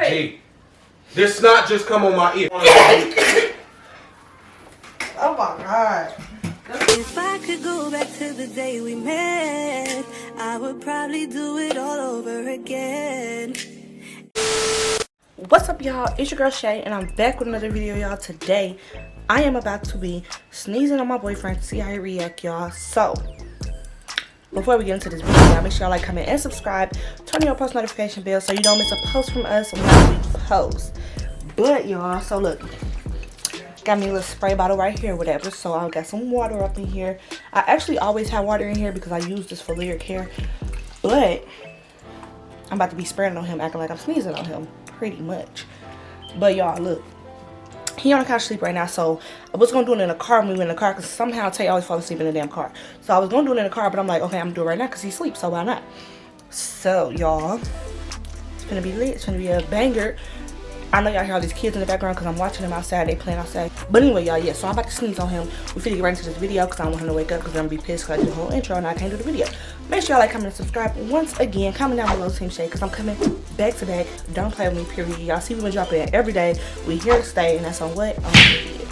Hey, this snot just come on my ear. Oh my God. If I could go back to the day we met, I would probably do it all over again. What's up, y'all? It's your girl Shay, and I'm back with another video, y'all. Today, I am about to be sneezing on my boyfriend to see how he react, y'all. So, before we get into this video, y'all, make sure y'all like, comment, and subscribe. Turn on your post notification bell so you don't miss a post from us when we post. But, y'all, so look. Got me a little spray bottle right here, whatever. So I got some water up in here. I actually always have water in here because I use this for lyric hair. But I'm about to be spraying on him, acting like I'm sneezing on him, pretty much. But y'all, look, he on the couch sleep right now. So I was gonna do it in the car when we were in the car, because somehow Tay always fall asleep in the damn car. So I was gonna do it in the car, but I'm like, okay, I'm gonna do it right now because he sleeps. So why not? So y'all, it's gonna be lit. It's gonna be a banger. I know y'all hear all these kids in the background because I'm watching them outside. They playing outside. But anyway, y'all, yeah. So I'm about to sneeze on him. We finna get right into this video because I don't want him to wake up because I'm gonna be pissed because I did the whole intro and I can't do the video. Make sure y'all like, comment, and subscribe. Once again, comment down below, Team Shay, because I'm coming back to back. Don't play with me, period. Y'all see me been dropping every day. We here to stay, and that's on what? On period.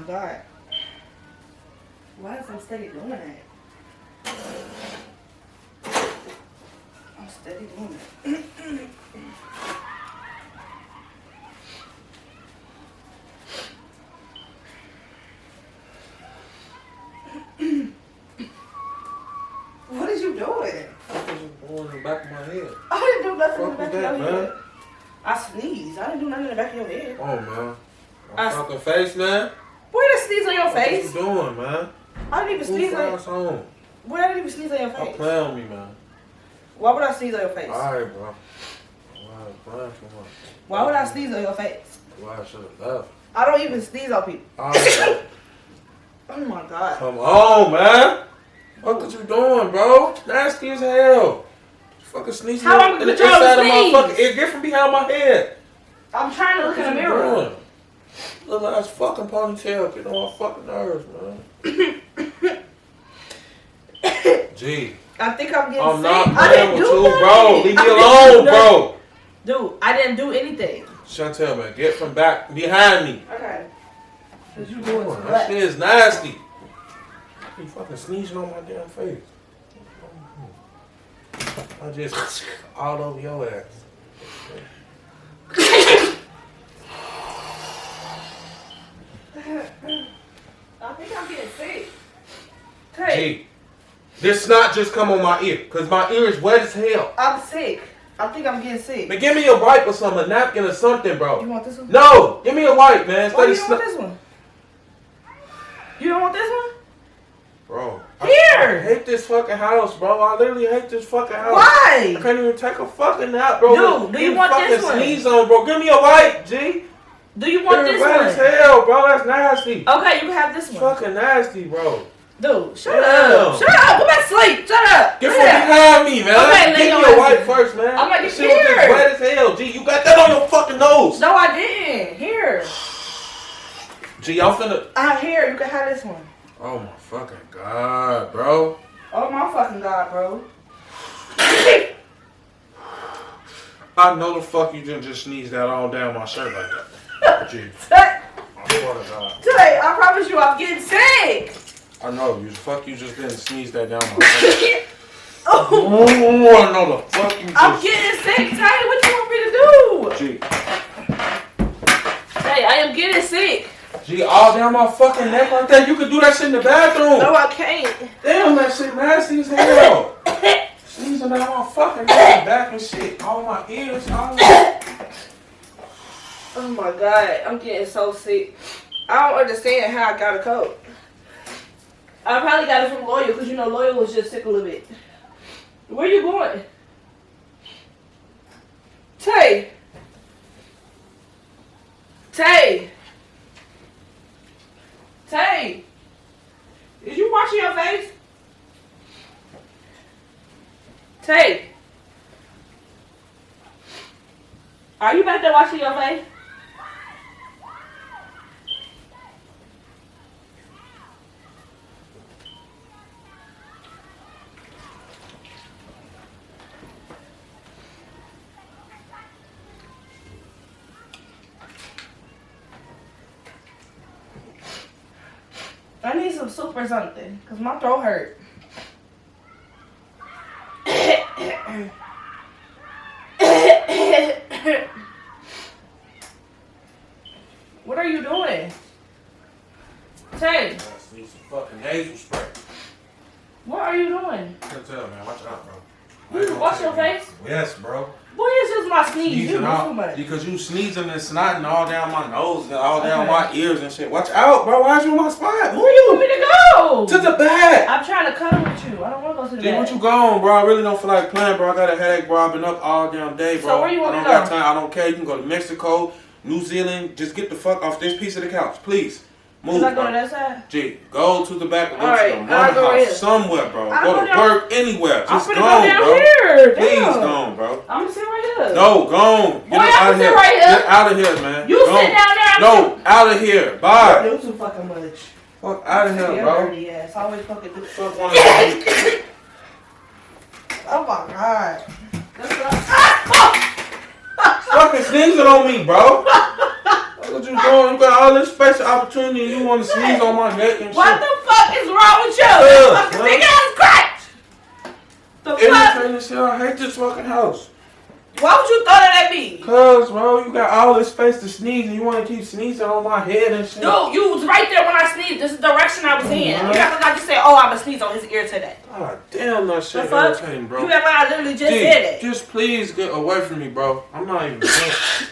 God. Why is I'm steady doing that? I'm steady doing it. What is you doing? Going in the back of my head. I didn't do nothing in the Fuck back with of that, your man. head. I sneezed. I didn't do nothing in the back of your head. Oh, man. My fucking face, man. Boy, you sneeze on your face. What you doing, man? I didn't even sneeze on your face. Home. Boy, I didn't even sneeze on your Stop face. playing with me, man. Why would I sneeze on your face? Alright, bro. Why playing for much? Why would I sneeze on your face? Why I should have left. I don't even sneeze on people. Alright, Oh my God. come on, man. What you doing, bro? Nasty as hell. Fucking sneezing How I'm in the control inside the of my sneeze? fucking ear. Get from behind my head. I'm trying to look in the mirror. Little ass fucking ponytail. Get on my fucking nerves, man. Gee. I think I'm getting I'm sick. not I playing didn't with do you, nothing. bro. Leave me I didn't alone, do bro. Dude, I didn't do anything. Chantel, man, get from back behind me. Okay. Cause you doing some That black. shit is nasty. You fucking sneezing on my damn face. I just all over your ass. I think I'm getting sick. Hey, Gee, this snot just come on my ear, cause my ear is wet as hell. I'm sick. I think I'm getting sick. Man, give me a wipe or something, a napkin or something, bro. You want this one? No, give me a wipe, man. Why Instead you of don't want this one? You don't want this one? Bro, Here. I hate this fucking house, bro. I literally hate this fucking house. Why? I can't even take a fucking nap, bro. Dude, do you want this one? Sneeze on, bro. Give me a wipe, G. Do you want this wet as one? hell, bro. That's nasty. Okay, you can have this one. Fucking nasty, bro. Dude, shut Damn. up. Shut up. Go back to sleep. Shut up. Get Lay from down. behind me, man. Okay, lay Give your me a ass wipe down. first, man. I'm like, This it's shit was just here. wet as hell, G. You got that on your fucking nose. No, I didn't. Here. G, I'm finna. Here, you can have this one. Oh my fucking god, bro. Oh my fucking God, bro. I know the fuck you didn't just sneeze that all down my shirt like that. G. I swear to God. Today, I promise you, I'm getting sick. I know you just didn't sneeze that down my shirt. Oh, I know the fuck you just. I'm getting sick, Tay. What you want me to do? G. Hey, I am getting sick. G, all down my fucking neck like that. You could do that shit in the bathroom. No, I can't. Damn, that shit nasty as hell. Sneezing down my fucking neck, back and shit. All my ears, all my... Oh my God, I'm getting so sick. I don't understand how I got a cold. I probably got it from Loyal because you know Loyal was just sick a little bit. Where you going? Tay. Tay. Tay. Is you washing your face? Tay. Are you back there washing your face? I need some soup or something, cause my throat hurt. What are you doing? Tay. I need some fucking nasal spray. What are you doing? Can't tell, man. Watch out, bro. You wash your face? Yes, bro. Boy, it's just my sneeze. You Sneezing do all, too much. because you sneezing and snotting all down my nose and all down my ears and shit. Watch out, bro. Why is you in my spot? Where you want me to go? To the back. I'm trying to cuddle with you. I don't want to go to the Dude, back. what you going, bro? I really don't feel like playing, bro. I got a headache, bro. I've been up all damn day, bro. So where you want I me don't to got go? time. I don't care. You can go to Mexico, New Zealand. Just get the fuck off this piece of the couch, please. Move, Should I go to bro. that side? G, go to the back. Go Alright, to the I'll mama go house here. somewhere, bro. I'll Go go to down- work, anywhere. I'm Just finna go, go down bro. here. Please Damn. go, bro. I'm gonna sit right here. No, go on. Boy, I'm out of sit here. right here. Get out of here, man. You Go sit on. down there. No, out of here. Bye. You do too fucking much. Fuck out of here, Your bro. dirty ass. Always fucking do. Fuck one of you. Oh my god. That's what Fucking sneezing on me, bro. What you doing? You got all this special opportunity and you want to sneeze on my neck and shit. What the fuck is wrong with you? Ugh, That fucking huh? big ass crotch. The fuck? Irritating as hell. I hate this fucking house. Why would you throw that at me? Cause, bro, you got all this space to sneeze and you want to keep sneezing on my head and shit. Dude, you was right there when I sneezed. This is the direction I was in. You act like I just said, oh, I'm gonna sneeze on his ear today. God damn, that shit The fuck? irritating, bro. You act like I literally just G, said it. just please get away from me, bro. I'm not even saying.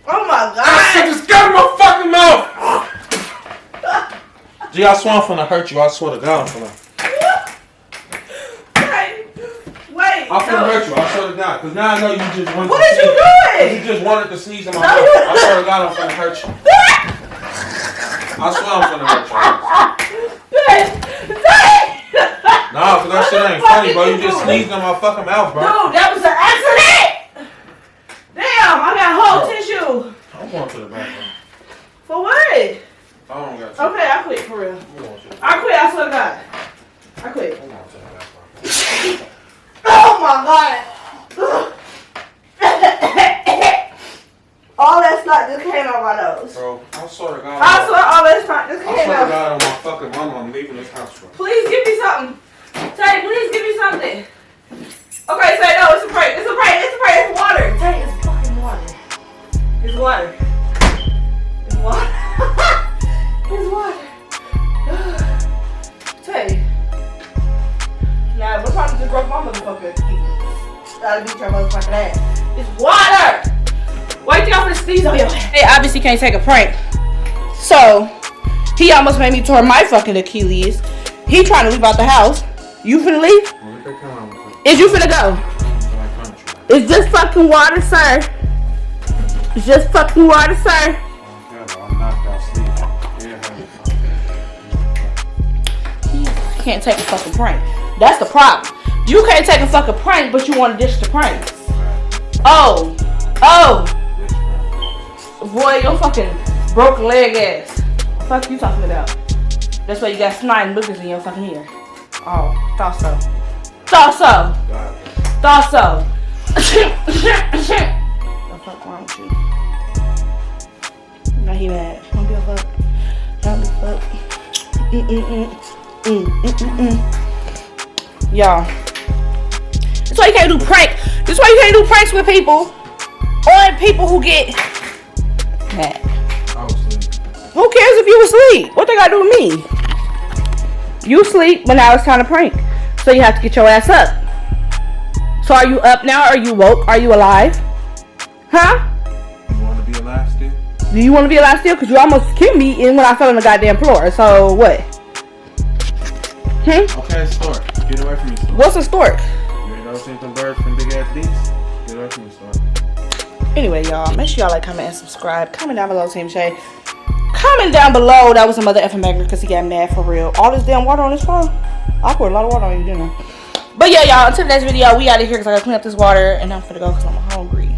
Oh my That shit god. just got in my fucking mouth. G, I swear I'm finna hurt you. I swear to God, I'm finna. Wait. I'm finna hurt you. I swear to God. Cause now I know you just wanted What to is you sneeze. doing? You just wanted to sneeze in my No, mouth. you- I swear to God, I'm finna hurt you. I swear I'm finna hurt you. Nah, cause that shit ain't funny, bro. You just sneezed in my fucking mouth, bro. Dude, that was an accident. Damn, I got whole Bro. tissue. I'm going to the bathroom. For what? I don't got to. Okay, I quit for real. I'm going to the I quit, I swear to God. I quit. I'm going to the bathroom. Oh my god. All that snot just came out my nose. Bro, I swear to God. I swear all that snot just I came swear to out. God on my fucking mama, I'm leaving this house, bro. Please give me something. Tay, please give me something. Okay, say no, it's a prank. It's a prank. It's a prank. It's water. Tay, it's fucking water. It's water. It's water. It's water. Tay. Nah, what time did you broke my motherfucker? Gotta beat your motherfucking ass. It's water. Wait till y'all finna sneeze on your head. Hey, obviously can't take a prank. So, he almost made me tore my fucking Achilles. He trying to leave out the house. You finna leave? Is you finna go? It's just fucking water, sir. It's just fucking water, sir. I'm knocked out sleep. He can't take a fucking prank. That's the problem. You can't take a fucking prank, but you want to dish the prank. Oh. Boy, your fucking broken leg ass. Fuck you talking about? That's why you got snot and boogers in your fucking ear. Oh, thought so. Thought so. Thought so. The fuck wrong with you? Now he mad. Don't give a fuck. Don't give a fuck. Y'all. That's why you can't do prank. That's why you can't do pranks with people. Or people who get mad. I was sleeping. Who cares if you asleep? What they gotta do with me? You sleep, but now it's time to prank. So you have to get your ass up. So are you up now? Are you woke? Are you alive? Huh? You want to be alive still? Do you want to be alive still? Because you almost killed me when I fell on the goddamn floor. So what? Okay, stork. Get away from me, stork. What's a stork? You ain't never seen them birds from big ass beasts? Get away from me, stork. Anyway, y'all, make sure y'all like, comment, and subscribe. Comment down below, Team Shay. Comment down below. That was a mother effing magnet because he got mad for real. All this damn water on his phone. I poured a lot of water on you, didn't I? But yeah, y'all, until the next video, we out of here because I gotta clean up this water and I'm finna go because I'm hungry.